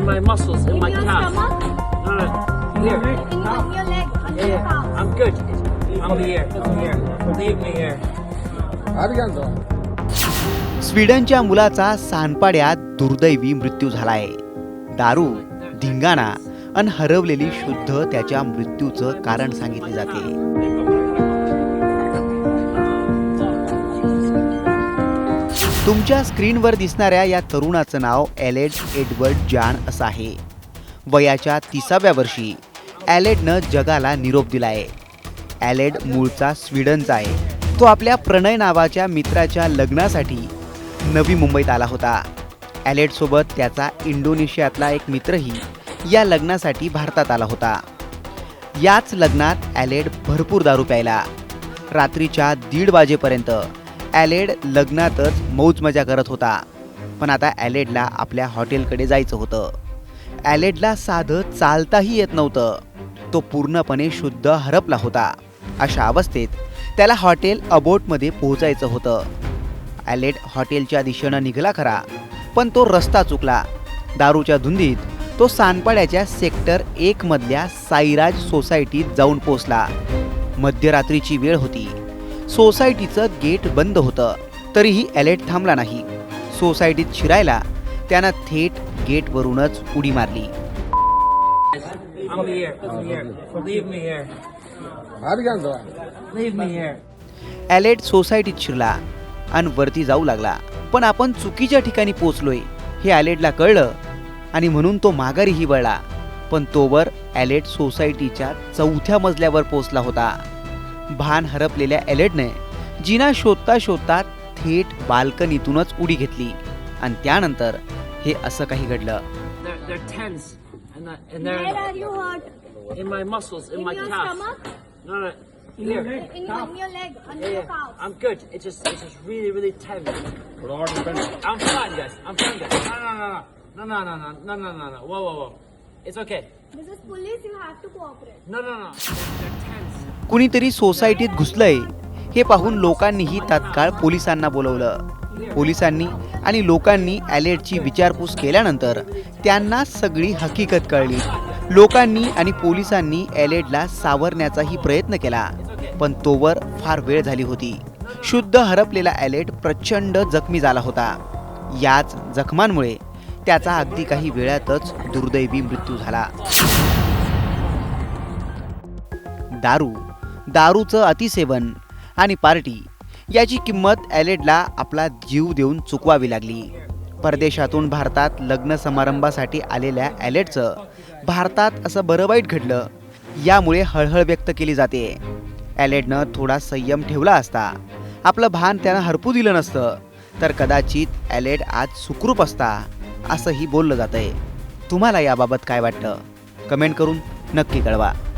my muscles, in my your calves. stomach? No, no, here. In your leg, under your Yeah, calf. I'm good. I'm here. I'm here. Leave me here. स्वीडनच्या मुलाचा सांडपाड्यात दुर्दैवी मृत्यू झालाय. दारू, धिंगाणा आणि हरवलेली शुद्ध त्याच्या मृत्यूचं कारण सांगितले जाते. तुमच्या स्क्रीनवर दिसणाऱ्या या तरुणाचं नाव एलेड एडवर्ड जॉन असं आहे. वयाच्या 30व्या वर्षी एलेडनं जगाला निरोप दिलाय. एलेड मूळचा स्वीडनचा आहे. तो आपल्या प्रणय नावाच्या मित्राच्या लग्नासाठी नवी मुंबईत आला होता. एलेडसोबत त्याचा इंडोनेशियातला एक मित्रही या लग्नासाठी भारतात आला होता. याच लग्नात एलेड भरपूर दारू प्यायला. रात्रीच्या 1:30 वाजेपर्यंत एलेड लग्नातच मौज मजा करत होता. पण आता एलेडला आपल्या हॉटेलकडे जायचं होतं. एलेडला साधं चालताही येत नव्हतं. तो पूर्णपणे शुद्ध हरपला होता. अशा अवस्थेत त्याला हॉटेल अबोटमध्ये पोहोचायचं होतं. एलेड हॉटेलच्या दिशेनं निघाला खरा, पण तो रस्ता चुकला. दारूच्या धुंदीत तो सांडपाड्याच्या सेक्टर 1 मधल्या साईराज सोसायटीत जाऊन पोचला. मध्यरात्रीची वेळ होती. सोसायटीचं गेट बंद होतं. तरीही एलेड थांबला नाही. सोसायटीत शिरायला त्यानं थेट गेटवरूनच उडी मारली. I'm here. I'm here. Leave me here. Leave me here. एलेड सोसायटीत शिरला आणि वरती जाऊ लागला. पण आपण चुकीच्या ठिकाणी पोचलोय हे एलेडला कळलं आणि म्हणून तो माघारीही वळला. पण तोवर एलेड सोसायटीच्या 4थ्या मजल्यावर पोचला होता. भान हरपलेल्या एलेडने जिना शोधता शोधता थेट बाल्कनीतूनच उडी घेतली आणि त्यानंतर हे असं काही घडलं. They're tense. And Where they're are you hurt? in my muscles, in In my your calves. stomach? No, no. Here. In your leg, under your calf. I'm good. It's just really, really tense. I'm fine, guys. I'm fine, guys. No. Whoa. It's okay. This is police, you have to cooperate. No. They're tense. कुणीतरी सोसायटीत घुसलंय हे पाहून लोकांनीही तात्काळ पोलिसांना बोलवलं. पोलिसांनी आणि लोकांनी एलेडची विचारपूस केल्यानंतर त्यांना सगळी हकीकत कळली. लोकांनी आणि पोलिसांनी एलेडला सावरण्याचाही प्रयत्न केला, पण तोवर फार वेळ झाली होती. शुद्ध हरपलेला एलेड प्रचंड जखमी झाला होता. याच जखमांमुळे त्याचा अगदी काही वेळातच दुर्दैवी मृत्यू झाला. दारूचं अतिसेवन आणि पार्टी याची किंमत एलेडला आपला जीव देऊन चुकवावी लागली. परदेशातून भारतात लग्न समारंभासाठी आलेल्या एलेडचं भारतात असं बरं वाईट घडलं यामुळे हळहळ व्यक्त केली जाते. एलेडनं थोडा संयम ठेवला असता, आपलं भान त्यानं हरपू दिलं नसतं, तर कदाचित एलेड आज सुखरूप असता असंही बोललं जातंय. तुम्हाला याबाबत काय वाटतं? कमेंट करून नक्की कळवा.